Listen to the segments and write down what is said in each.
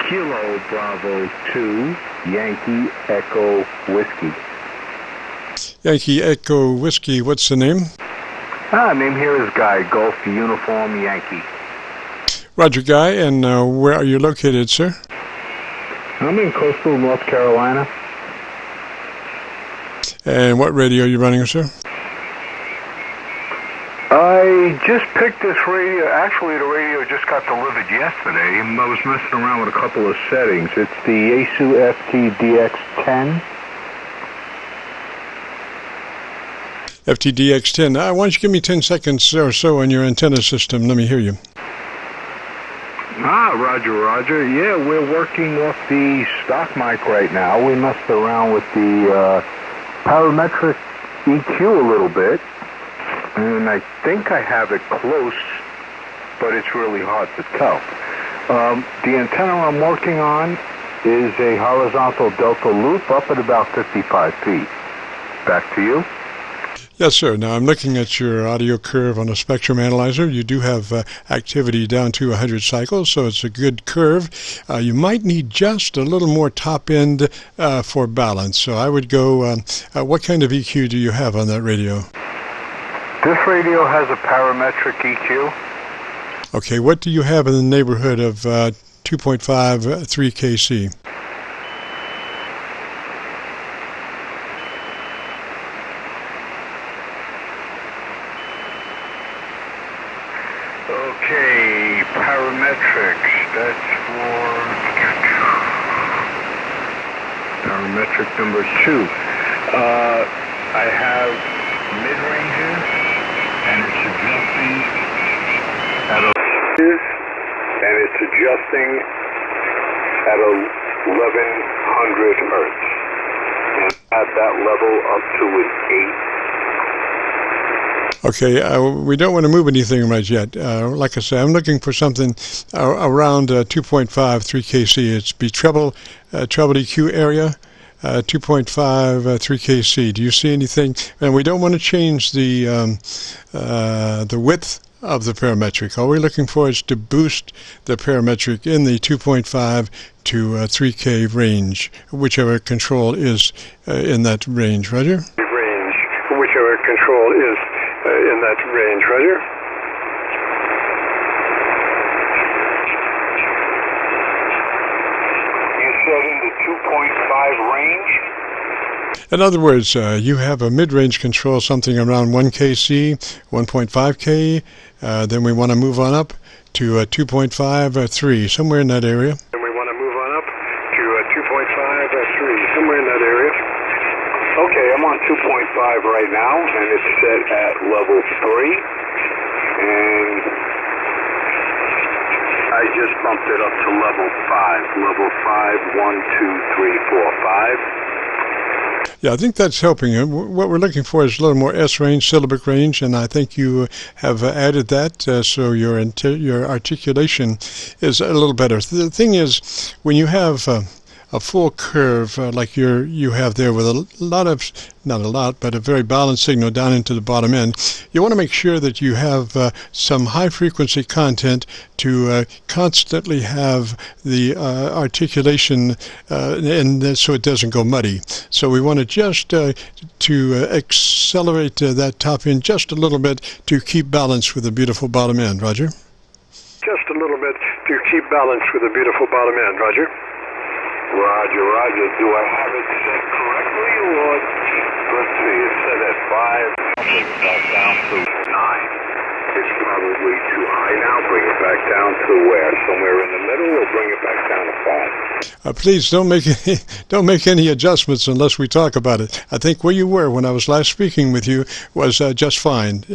Kilo Bravo 2, Yankee Echo Whiskey. Yankee Echo Whiskey, what's the name? Name here is Guy, Golf Uniform Yankee. Roger, Guy, and where are you located, sir? I'm in coastal North Carolina. And what radio are you running, sir? I just picked this radio. Actually, the radio just got delivered yesterday. I was messing around with a couple of settings. It's the Yaesu FTDX-10. FTDX-10. Why don't you give me 10 seconds or so on your antenna system? Let me hear you. Roger. Yeah, we're working off the stock mic right now. We messed around with the parametric EQ a little bit. And I think I have it close, but it's really hard to tell. The antenna I'm working on is a horizontal delta loop up at about 55 feet. Back to you. Yes, sir. Now, I'm looking at your audio curve on a spectrum analyzer. You do have activity down to 100 cycles, so it's a good curve. You might need just a little more top end for balance. So I would go, what kind of EQ do you have on that radio? This radio has a parametric EQ. Okay, what do you have in the neighborhood of 2.5, 3 KC? Okay, parametrics. That's for parametric number 2. I have mid-ranges, and it's adjusting at 1100 hertz. And at that level up to an 8. Okay, we don't want to move anything right yet. Like I said, I'm looking for something around 2.5, 3 KC. It's be treble EQ area, 2.5, 3 KC. Do you see anything? And we don't want to change the width of the parametric. All we're looking for is to boost the parametric in the 2.5 to 3K range, whichever control is in that range. Roger? Whichever control is in that range. Roger? You said in the 2.5 range? In other words, you have a mid-range control, something around 1 KC, 1.5K, then we want to move on up to 2.5 or 3, somewhere in that area. And we want to move on up to 2.5 or 3, somewhere in that area. Okay, I'm on 2.5 right now, and it's set at level 3, and I just bumped it up to level 5. Level 5, 1, 2, 3, 4, 5. Yeah, I think that's helping. What we're looking for is a little more S range, syllabic range, and I think you have added that, so your articulation is a little better. The thing is, when you have a full curve like you have there with a lot of, not a lot, but a very balanced signal down into the bottom end, you want to make sure that you have some high frequency content to constantly have the articulation and so it doesn't go muddy. So we want to just to accelerate that top end just a little bit to keep balance with the beautiful bottom end. Roger? Just a little bit to keep balance with the beautiful bottom end. Roger? Roger. Do I have it set correctly, or let's see, it's set at 5, down to 9. It's probably too high now. Bring it back down to where? Somewhere in the middle, or bring it back down to 5? Please don't make any adjustments unless we talk about it. I think where you were when I was last speaking with you was just fine.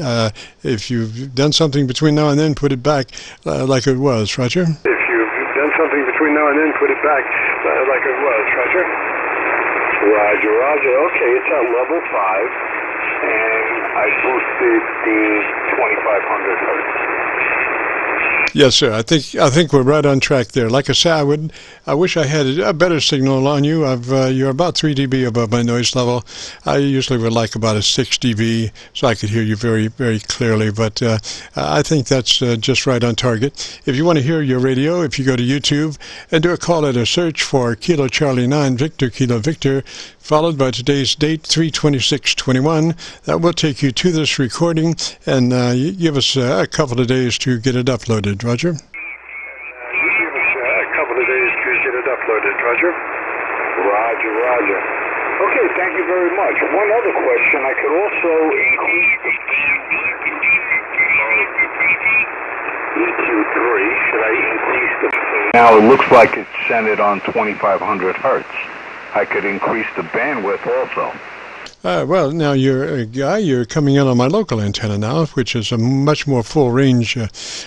If you've done something between now and then, put it back like it was. Roger? If you've done something between now and then, put it back like it was. Roger? Roger. Okay, it's at level 5, and I boosted the 2500 hertz. Yes, sir. I think we're right on track there. Like I said, I wish I had a better signal on you. You're about 3 dB above my noise level. I usually would like about a 6 dB, so I could hear you very, very clearly. But I think that's just right on target. If you want to hear your radio, if you go to YouTube and do a call out or search for Kilo Charlie 9 Victor Kilo Victor, followed by today's date 3/26/21, that will take you to this recording and give us a couple of days to get it uploaded. Roger. Give us a couple of days to get it uploaded, Roger. Roger, roger. Okay, thank you very much. One other question. I could also increase the EQ3. Should I increase the... Now it looks like it's centered on 2500 hertz. I could increase the bandwidth also. Well, now you're coming in on my local antenna now, which is a much more full range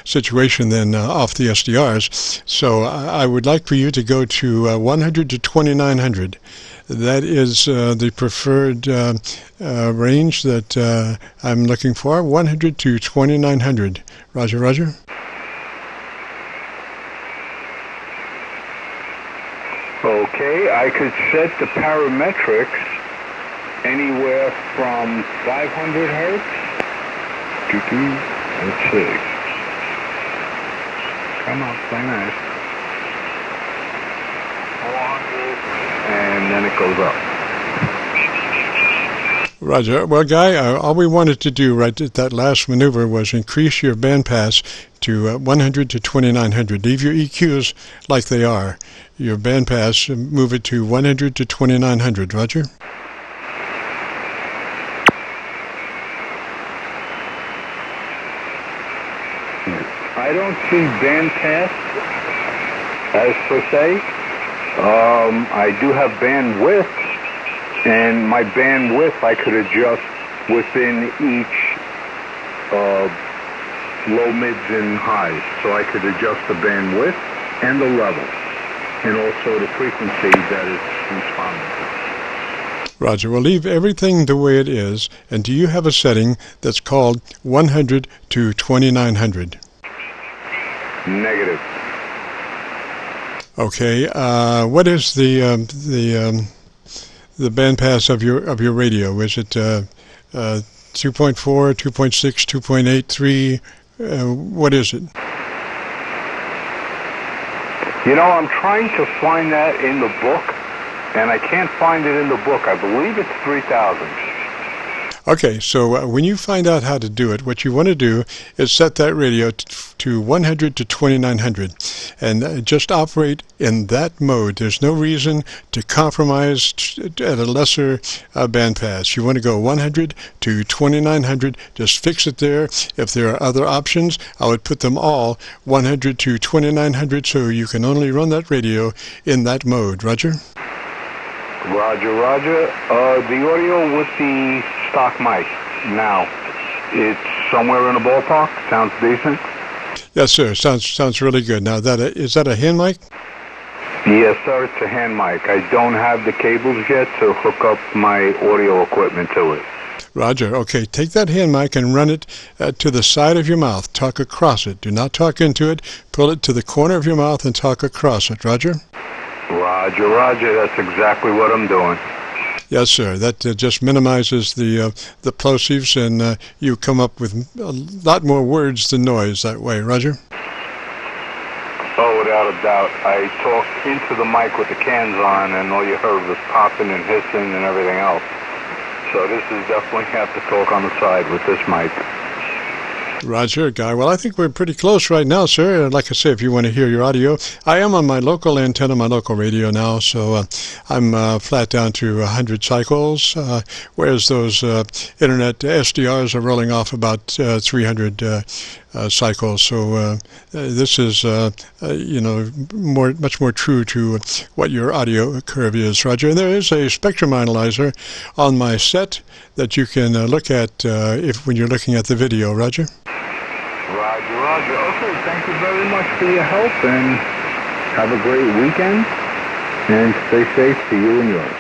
situation than off the SDRs. So I would like for you to go to 100 to 2900. That is the preferred range that I'm looking for, 100 to 2900. Roger, roger. Okay, I could set the parametrics anywhere from 500 hertz to, let's see. Come on, play nice. 400, and then it goes up. Roger. Well, Guy, all we wanted to do right at that last maneuver was increase your bandpass to 100 to 2900. Leave your EQs like they are. Your bandpass, move it to 100 to 2900. Roger. I don't see bandpass as per se. I do have bandwidth, and my bandwidth I could adjust within each low, mids, and highs. So I could adjust the bandwidth and the level, and also the frequency that is responding to. Roger. We'll leave everything the way it is. And do you have a setting that's called 100 to 2900? Negative. Okay. What is the bandpass of your radio? Is it 2.4, 2.6, 2.83? What is it? You know, I'm trying to find that in the book, and I can't find it in the book. I believe it's 3,000. Okay, so when you find out how to do it, what you want to do is set that radio to 100 to 2900 and just operate in that mode. There's no reason to compromise at a lesser bandpass. You want to go 100 to 2900, just fix it there. If there are other options, I would put them all 100 to 2900 so you can only run that radio in that mode. Roger? Roger, roger. The audio with the stock mic now, it's somewhere in the ballpark? Sounds decent? Yes, sir. Sounds really good. Now, is that a hand mic? Yes, sir. It's a hand mic. I don't have the cables yet to hook up my audio equipment to it. Roger. Okay, take that hand mic and run it to the side of your mouth. Talk across it. Do not talk into it. Pull it to the corner of your mouth and talk across it. Roger? Roger, roger. That's exactly what I'm doing. Yes, sir. That just minimizes the plosives, and you come up with a lot more words than noise that way. Roger? Oh, without a doubt. I talked into the mic with the cans on, and all you heard was popping and hissing and everything else. So this is definitely have to talk on the side with this mic. Roger, Guy. Well, I think we're pretty close right now, sir. Like I say, if you want to hear your audio, I am on my local antenna, my local radio now, so I'm flat down to 100 cycles, whereas those internet SDRs are rolling off about 300 cycles. So this is, much more true to what your audio curve is, Roger. And there is a spectrum analyzer on my set that you can look at when you're looking at the video, Roger. Roger, roger. Okay, thank you very much for your help, and have a great weekend, and stay safe to you and yours.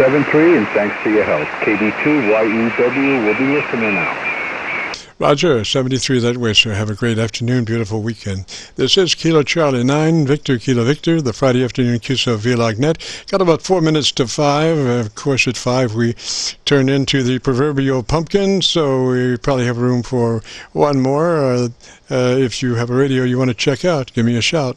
7-3, and thanks for your help. KB2YEW will be listening now. Roger, 73 that way, sir. Have a great afternoon, beautiful weekend. This is Kilo Charlie 9, Victor Kilo Victor, the Friday afternoon Qso-Vlog net. Got about 4 minutes to 5. Of course, at 5 we turn into the proverbial pumpkin, so we probably have room for one more. If you have a radio you want to check out, give me a shout.